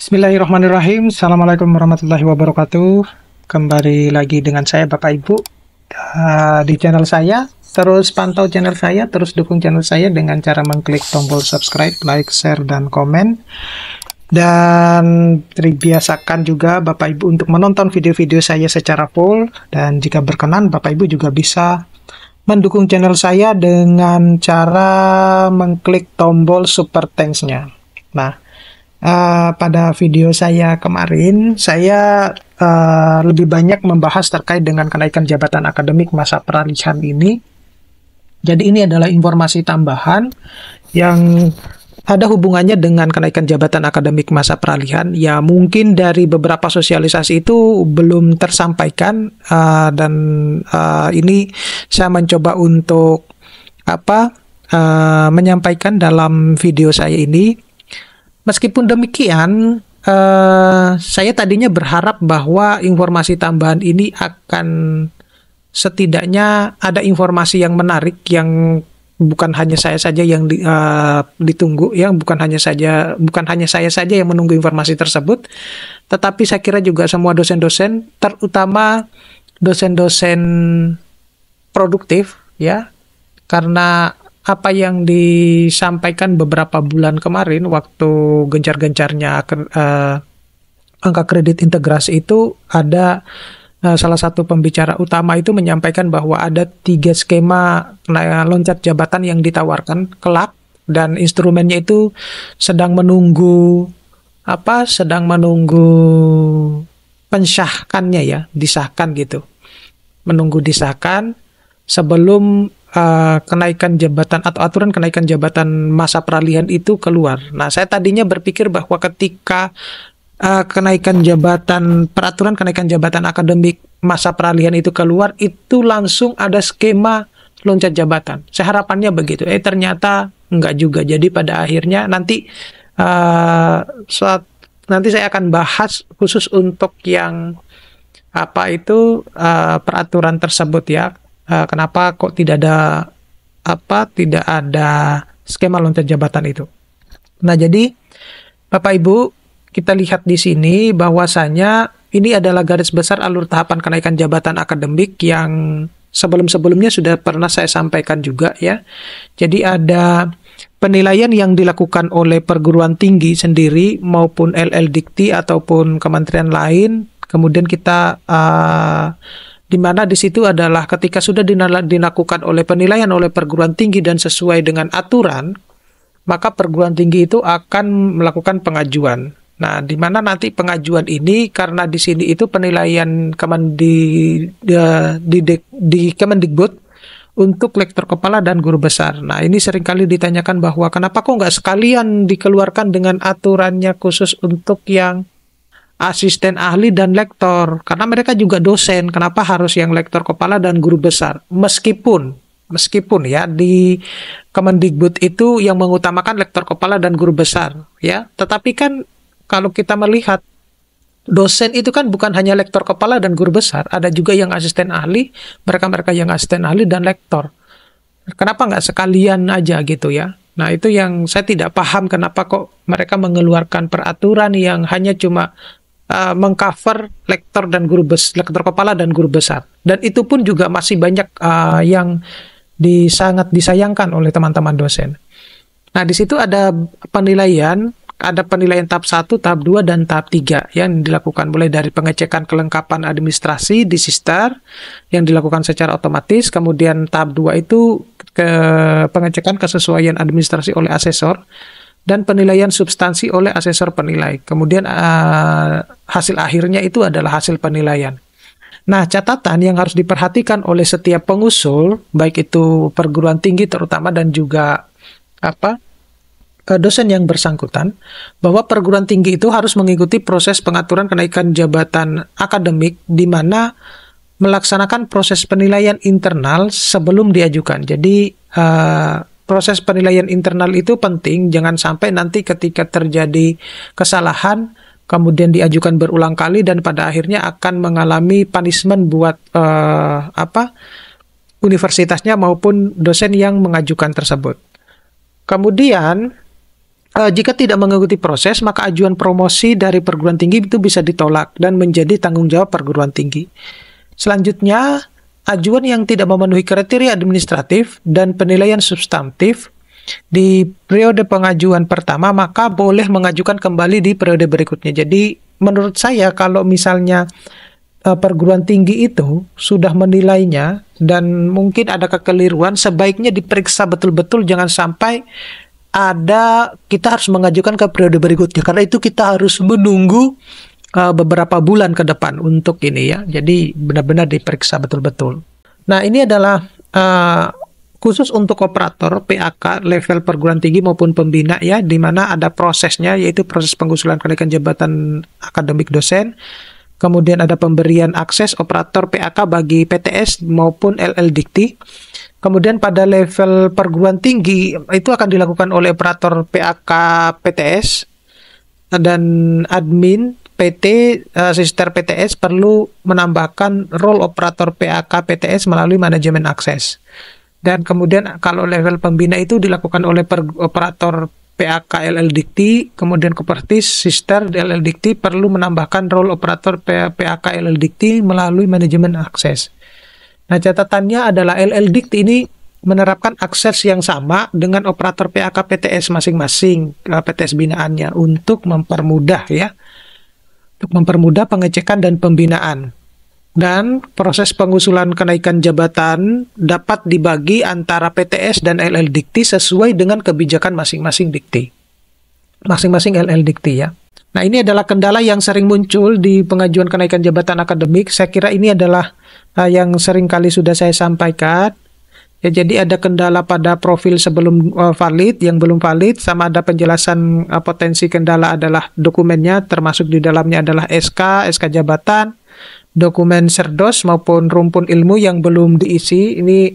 Bismillahirrahmanirrahim. Assalamualaikum warahmatullahi wabarakatuh. Kembali lagi dengan saya Bapak Ibu di channel saya. Terus pantau channel saya, terus dukung channel saya dengan cara mengklik tombol subscribe, like, share, dan komen. Dan biasakan juga Bapak Ibu untuk menonton video-video saya secara full. Dan jika berkenan, Bapak Ibu juga bisa mendukung channel saya dengan cara mengklik tombol super thanks-nya. Nah, pada video saya kemarin, saya lebih banyak membahas terkait dengan kenaikan jabatan akademik masa peralihan ini. Jadi ini adalah informasi tambahan yang ada hubungannya dengan kenaikan jabatan akademik masa peralihan. Ya, mungkin dari beberapa sosialisasi itu belum tersampaikan, dan ini saya mencoba untuk menyampaikan dalam video saya ini. Meskipun demikian, saya tadinya berharap bahwa informasi tambahan ini akan setidaknya ada informasi yang menarik yang bukan hanya saya saja yang ditunggu, ya, bukan hanya saya saja yang menunggu informasi tersebut, tetapi saya kira juga semua dosen-dosen, terutama dosen-dosen produktif, ya, karena apa yang disampaikan beberapa bulan kemarin waktu gencar-gencarnya angka kredit integrasi itu ada salah satu pembicara utama itu menyampaikan bahwa ada 3 skema loncat jabatan yang ditawarkan kelak, dan instrumennya itu sedang menunggu pensahkannya, ya, disahkan gitu. Menunggu disahkan sebelum kenaikan jabatan atau aturan kenaikan jabatan masa peralihan itu keluar. Nah, saya tadinya berpikir bahwa ketika peraturan kenaikan jabatan akademik masa peralihan itu keluar, itu langsung ada skema loncat jabatan. Saya harapannya begitu. Ternyata enggak juga. Jadi pada akhirnya nanti saya akan bahas khusus untuk yang peraturan tersebut, ya. Kenapa kok tidak ada skema loncat jabatan itu. Nah, jadi Bapak Ibu, kita lihat di sini bahwasanya ini adalah garis besar alur tahapan kenaikan jabatan akademik yang sebelum-sebelumnya sudah pernah saya sampaikan juga, ya. Jadi ada penilaian yang dilakukan oleh perguruan tinggi sendiri maupun LL-Dikti ataupun kementerian lain. Kemudian kita di mana di situ adalah ketika sudah dilakukan oleh penilaian oleh perguruan tinggi dan sesuai dengan aturan, maka perguruan tinggi itu akan melakukan pengajuan. Nah, di mana nanti pengajuan ini, karena di sini itu penilaian di Kemendikbud untuk lektor kepala dan guru besar. Nah, ini seringkali ditanyakan bahwa kenapa kok nggak sekalian dikeluarkan dengan aturannya khusus untuk yang asisten ahli dan lektor, karena mereka juga dosen. Kenapa harus yang lektor kepala dan guru besar? Meskipun ya di Kemendikbud itu yang mengutamakan lektor kepala dan guru besar, ya. Tetapi kan kalau kita melihat dosen itu kan bukan hanya lektor kepala dan guru besar, ada juga yang asisten ahli, mereka yang asisten ahli dan lektor. Kenapa nggak sekalian aja gitu, ya? Nah, itu yang saya tidak paham, kenapa kok mereka mengeluarkan peraturan yang hanya cuma mengcover lektor kepala dan guru besar. Dan itu pun juga masih banyak yang sangat disayangkan oleh teman-teman dosen. Nah, di situ ada penilaian tahap 1, tahap 2, dan tahap 3 yang dilakukan mulai dari pengecekan kelengkapan administrasi di Sister yang dilakukan secara otomatis, kemudian tahap 2 itu pengecekan kesesuaian administrasi oleh asesor, dan penilaian substansi oleh asesor penilai. Kemudian hasil akhirnya itu adalah hasil penilaian. Nah, catatan yang harus diperhatikan oleh setiap pengusul, baik itu perguruan tinggi terutama dan juga dosen yang bersangkutan, bahwa perguruan tinggi itu harus mengikuti proses pengaturan kenaikan jabatan akademik di mana melaksanakan proses penilaian internal sebelum diajukan. Jadi proses penilaian internal itu penting, jangan sampai nanti ketika terjadi kesalahan kemudian diajukan berulang kali dan pada akhirnya akan mengalami punishment buat universitasnya maupun dosen yang mengajukan tersebut. Kemudian Jika tidak mengikuti proses, maka ajuan promosi dari perguruan tinggi itu bisa ditolak dan menjadi tanggung jawab perguruan tinggi. Selanjutnya, ajuan yang tidak memenuhi kriteria administratif dan penilaian substantif di periode pengajuan pertama, maka boleh mengajukan kembali di periode berikutnya. Jadi, menurut saya kalau misalnya perguruan tinggi itu sudah menilainya dan mungkin ada kekeliruan, sebaiknya diperiksa betul-betul, jangan sampai kita harus mengajukan ke periode berikutnya, karena itu kita harus menunggu beberapa bulan ke depan untuk ini ya. Jadi benar-benar diperiksa betul-betul. Nah, ini adalah khusus untuk operator PAK level perguruan tinggi maupun pembina ya, di mana ada prosesnya, yaitu proses pengusulan kenaikan jabatan akademik dosen. Kemudian ada pemberian akses operator PAK bagi PTS maupun LL Dikti. Kemudian pada level perguruan tinggi itu akan dilakukan oleh operator PAK PTS dan admin PT Sister PTS perlu menambahkan role operator PAK PTS melalui manajemen akses. Dan kemudian kalau level pembina itu dilakukan oleh operator PAK LL Dikti, kemudian Kopertis Sister LL Dikti perlu menambahkan role operator PAK LL Dikti melalui manajemen akses. Nah, catatannya adalah LL Dikti ini menerapkan akses yang sama dengan operator PAK PTS masing-masing, PTS binaannya, untuk mempermudah ya, untuk mempermudah pengecekan dan pembinaan. Dan proses pengusulan kenaikan jabatan dapat dibagi antara PTS dan LL Dikti sesuai dengan kebijakan masing-masing Dikti. Masing-masing LL Dikti ya. Nah, ini adalah kendala yang sering muncul di pengajuan kenaikan jabatan akademik. Saya kira ini adalah yang sering kali sudah saya sampaikan. Ya, jadi ada kendala pada profil sebelum valid, yang belum valid, sama ada penjelasan potensi kendala adalah dokumennya, termasuk di dalamnya adalah SK jabatan, dokumen Serdos maupun rumpun ilmu yang belum diisi. Ini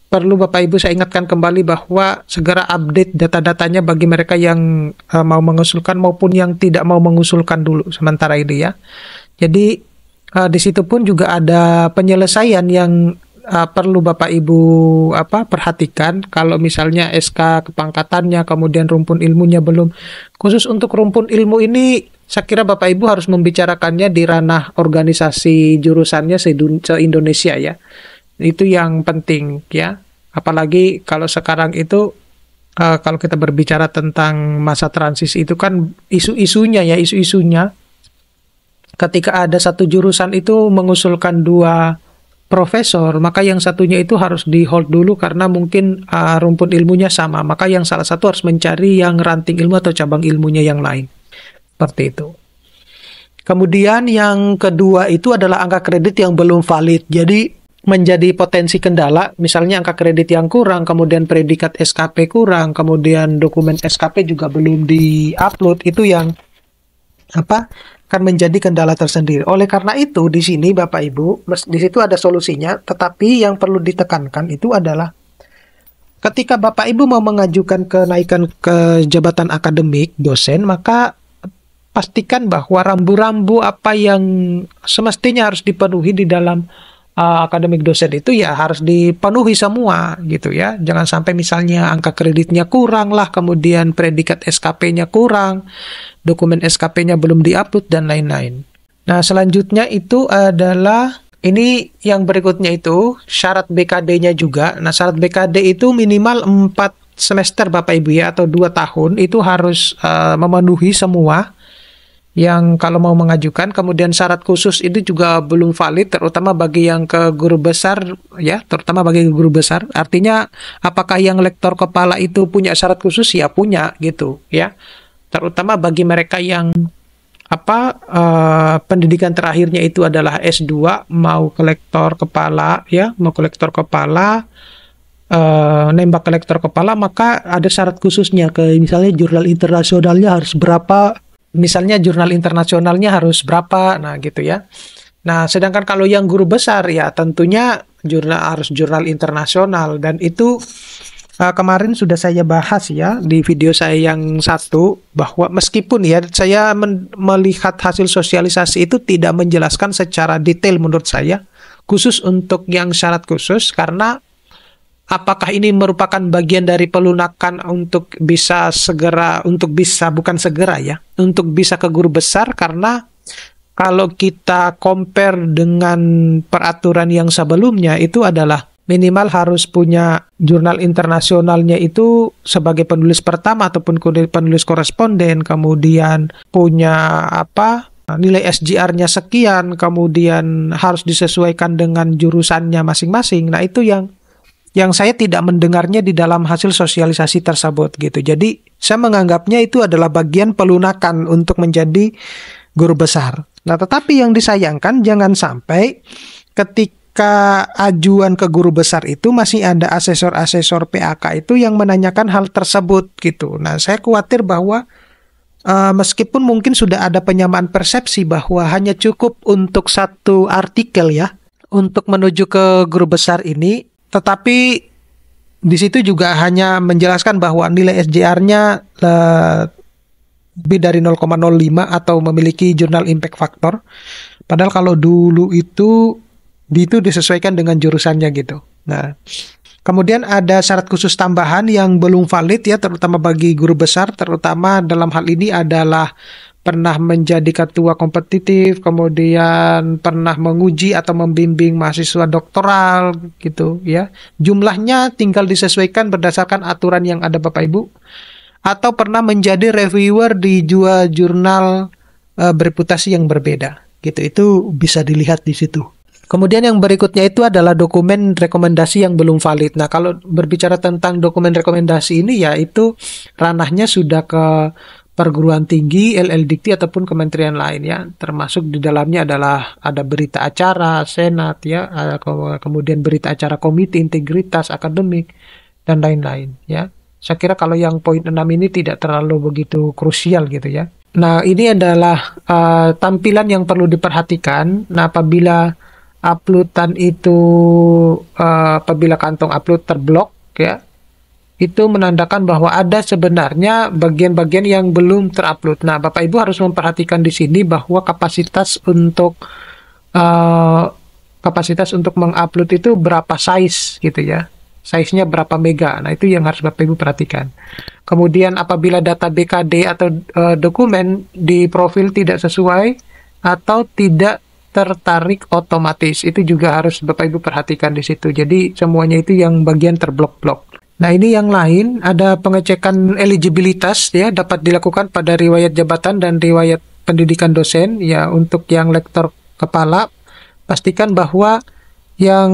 perlu Bapak Ibu saya ingatkan kembali bahwa segera update data-datanya bagi mereka yang mau mengusulkan maupun yang tidak mau mengusulkan dulu sementara ini ya. Jadi di situ pun juga ada penyelesaian yang perlu Bapak Ibu perhatikan. Kalau misalnya SK kepangkatannya, kemudian rumpun ilmunya belum. Khusus untuk rumpun ilmu ini, saya kira Bapak Ibu harus membicarakannya di ranah organisasi jurusannya se-Indonesia ya. Itu yang penting ya. Apalagi kalau sekarang itu kalau kita berbicara tentang masa transisi itu kan isu-isunya ketika ada satu jurusan itu mengusulkan 2 profesor, maka yang satunya itu harus di hold dulu karena mungkin rumpun ilmunya sama, maka yang salah satu harus mencari yang ranting ilmu atau cabang ilmunya yang lain. Seperti itu. Kemudian yang kedua itu adalah angka kredit yang belum valid. Jadi menjadi potensi kendala, misalnya angka kredit yang kurang, kemudian predikat SKP kurang, kemudian dokumen SKP juga belum di-upload, itu yang akan menjadi kendala tersendiri. Oleh karena itu, di sini Bapak Ibu, di situ ada solusinya, tetapi yang perlu ditekankan itu adalah ketika Bapak Ibu mau mengajukan kenaikan ke jabatan akademik dosen, maka pastikan bahwa rambu-rambu apa yang semestinya harus dipenuhi di dalam akademik dosen itu ya harus dipenuhi semua gitu ya. Jangan sampai misalnya angka kreditnya kurang lah, kemudian predikat SKP-nya kurang, dokumen SKP-nya belum diupload dan lain-lain. Nah, selanjutnya itu adalah ini yang berikutnya itu syarat BKD-nya juga. Nah, syarat BKD itu minimal 4 semester Bapak Ibu ya, atau 2 tahun itu harus memenuhi semua yang kalau mau mengajukan. Kemudian syarat khusus itu juga belum valid, terutama bagi yang ke guru besar ya, terutama bagi guru besar. Artinya apakah yang lektor kepala itu punya syarat khusus? Ya punya gitu ya. Terutama bagi mereka yang pendidikan terakhirnya itu adalah S2, mau ke lektor kepala ya, mau ke lektor kepala, nembak ke lektor kepala, maka ada syarat khususnya, ke misalnya jurnal internasionalnya harus berapa, misalnya jurnal internasionalnya harus berapa, nah gitu ya. Nah, sedangkan kalau yang guru besar ya tentunya harus jurnal internasional, dan itu kemarin sudah saya bahas ya di video saya yang satu, bahwa meskipun ya saya melihat hasil sosialisasi itu tidak menjelaskan secara detail menurut saya, khusus untuk yang syarat khusus, karena apakah ini merupakan bagian dari pelunakan untuk bisa segera, untuk bisa, bukan segera ya, untuk bisa ke guru besar? Karena kalau kita compare dengan peraturan yang sebelumnya, itu adalah minimal harus punya jurnal internasionalnya itu sebagai penulis pertama ataupun penulis koresponden, kemudian punya nilai SGR-nya sekian, kemudian harus disesuaikan dengan jurusannya masing-masing. Nah, itu yang saya tidak mendengarnya di dalam hasil sosialisasi tersebut gitu. Jadi saya menganggapnya itu adalah bagian pelunakan untuk menjadi guru besar. Nah, tetapi yang disayangkan jangan sampai ketika ajuan ke guru besar itu masih ada asesor-asesor PAK itu yang menanyakan hal tersebut gitu. Nah, saya khawatir bahwa meskipun mungkin sudah ada penyamaan persepsi bahwa hanya cukup untuk satu artikel ya untuk menuju ke guru besar ini, tetapi di situ juga hanya menjelaskan bahwa nilai SJR-nya lebih dari 0,05 atau memiliki jurnal impact factor. Padahal kalau dulu itu disesuaikan dengan jurusannya gitu. Nah, kemudian ada syarat khusus tambahan yang belum valid ya, terutama bagi guru besar, terutama dalam hal ini adalah pernah menjadi ketua kompetitif, kemudian pernah menguji atau membimbing mahasiswa doktoral gitu ya. Jumlahnya tinggal disesuaikan berdasarkan aturan yang ada Bapak Ibu. Atau pernah menjadi reviewer di dua jurnal bereputasi yang berbeda gitu. Itu bisa dilihat di situ. Kemudian yang berikutnya itu adalah dokumen rekomendasi yang belum valid. Nah, kalau berbicara tentang dokumen rekomendasi ini ya itu ranahnya sudah ke perguruan tinggi, LLDikti ataupun kementerian lain ya, termasuk di dalamnya adalah ada berita acara senat ya, kemudian berita acara komite integritas akademik dan lain-lain ya. Saya kira kalau yang poin 6 ini tidak terlalu begitu krusial gitu ya. Nah, ini adalah tampilan yang perlu diperhatikan. Nah, apabila uploadan itu apabila kantong upload terblok ya, itu menandakan bahwa ada sebenarnya bagian-bagian yang belum terupload. Nah, Bapak Ibu harus memperhatikan di sini bahwa kapasitas untuk mengupload itu berapa size gitu ya. Size-nya berapa mega. Nah, itu yang harus Bapak Ibu perhatikan. Kemudian apabila data BKD atau dokumen di profil tidak sesuai atau tidak tertarik otomatis, itu juga harus Bapak Ibu perhatikan di situ. Jadi semuanya itu yang bagian terblok-blok. Nah, ini yang lain, ada pengecekan eligibilitas ya, dapat dilakukan pada riwayat jabatan dan riwayat pendidikan dosen ya. Untuk yang lektor kepala, pastikan bahwa yang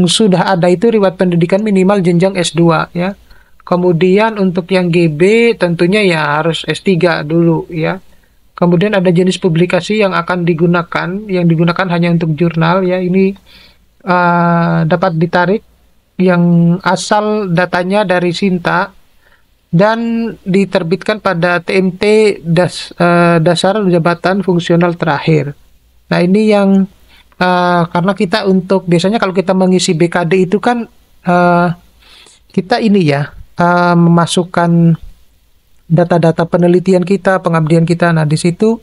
sudah ada itu riwayat pendidikan minimal jenjang S2 ya. Kemudian untuk yang GB tentunya ya harus S3 dulu ya. Kemudian ada jenis publikasi yang akan digunakan, yang digunakan hanya untuk jurnal ya. Ini dapat ditarik yang asal datanya dari Sinta dan diterbitkan pada TMT dasar jabatan fungsional terakhir. Nah, ini yang karena kita untuk biasanya kalau kita mengisi BKD itu kan kita ini ya memasukkan data-data penelitian kita, pengabdian kita. Nah, di situ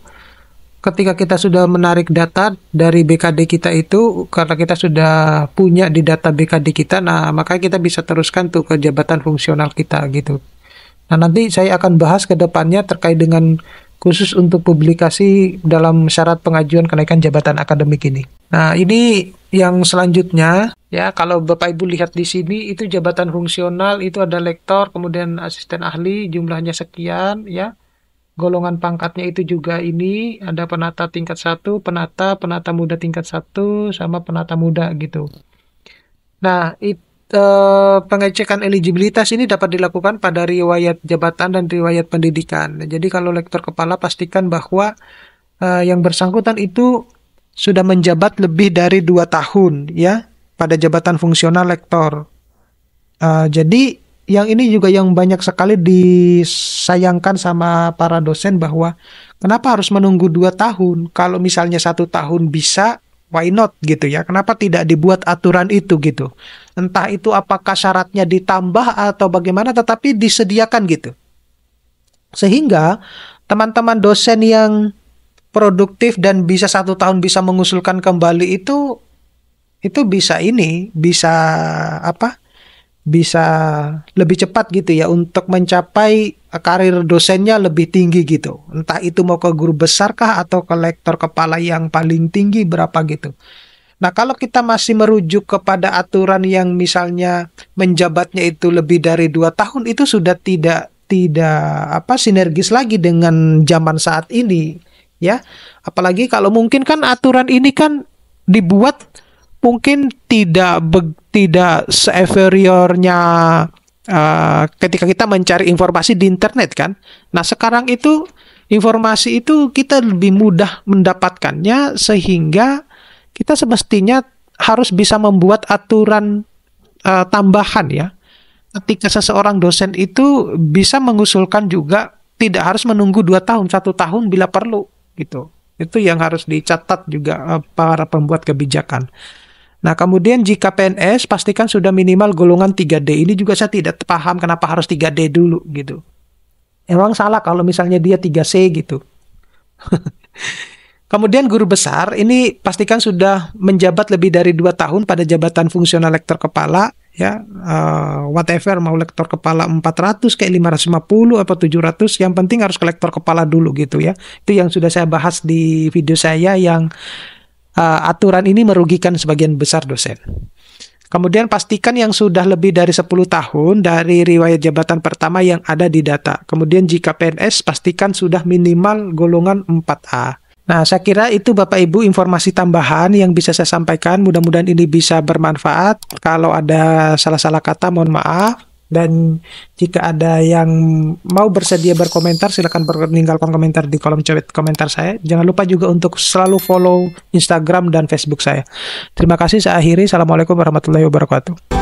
ketika kita sudah menarik data dari BKD kita itu, karena kita sudah punya di data BKD kita, nah maka kita bisa teruskan tuh ke jabatan fungsional kita gitu. Nah, nanti saya akan bahas ke depannya terkait dengan khusus untuk publikasi dalam syarat pengajuan kenaikan jabatan akademik ini. Nah, ini yang selanjutnya ya, kalau Bapak Ibu lihat di sini itu jabatan fungsional itu ada lektor, kemudian asisten ahli jumlahnya sekian ya. Golongan pangkatnya itu juga ini, ada penata tingkat 1, penata muda tingkat 1, sama penata muda gitu. Nah, pengecekan eligibilitas ini dapat dilakukan pada riwayat jabatan dan riwayat pendidikan. Jadi kalau lektor kepala pastikan bahwa yang bersangkutan itu sudah menjabat lebih dari 2 tahun ya pada jabatan fungsional lektor. Jadi yang ini juga yang banyak sekali disayangkan sama para dosen bahwa kenapa harus menunggu 2 tahun? Kalau misalnya 1 tahun bisa, why not gitu ya? Kenapa tidak dibuat aturan itu gitu? Entah itu apakah syaratnya ditambah atau bagaimana, tetapi disediakan gitu. Sehingga teman-teman dosen yang produktif dan bisa 1 tahun bisa mengusulkan kembali itu bisa bisa lebih cepat gitu ya untuk mencapai karir dosennya lebih tinggi gitu. Entah itu mau ke guru besar kah atau ke lektor kepala yang paling tinggi berapa gitu. Nah, kalau kita masih merujuk kepada aturan yang misalnya menjabatnya itu lebih dari 2 tahun, itu sudah tidak sinergis lagi dengan zaman saat ini, ya. Apalagi kalau mungkin kan aturan ini kan dibuat mungkin tidak se-inferiornya ketika kita mencari informasi di internet kan. Nah, sekarang itu informasi itu kita lebih mudah mendapatkannya sehingga kita semestinya harus bisa membuat aturan tambahan ya. Ketika seseorang dosen itu bisa mengusulkan juga tidak harus menunggu 2 tahun, 1 tahun bila perlu gitu. Itu yang harus dicatat juga para pembuat kebijakan. Nah, kemudian jika PNS pastikan sudah minimal golongan 3D. Ini juga saya tidak paham kenapa harus 3D dulu gitu. Emang salah kalau misalnya dia 3C gitu. Kemudian guru besar ini pastikan sudah menjabat lebih dari 2 tahun pada jabatan fungsional lektor kepala ya, whatever mau lektor kepala 400 kayak 550 atau 700, yang penting harus ke lektor kepala dulu gitu ya. Itu yang sudah saya bahas di video saya yang aturan ini merugikan sebagian besar dosen. Kemudian pastikan yang sudah lebih dari 10 tahun dari riwayat jabatan pertama yang ada di data. Kemudian jika PNS pastikan sudah minimal golongan 4A. Nah, saya kira itu Bapak Ibu informasi tambahan yang bisa saya sampaikan. Mudah-mudahan ini bisa bermanfaat. Kalau ada salah-salah kata, mohon maaf. Dan jika ada yang mau bersedia berkomentar, silakan meninggalkan komentar di kolom chat komentar saya. Jangan lupa juga untuk selalu follow Instagram dan Facebook saya. Terima kasih, saya akhiri. Assalamualaikum warahmatullahi wabarakatuh.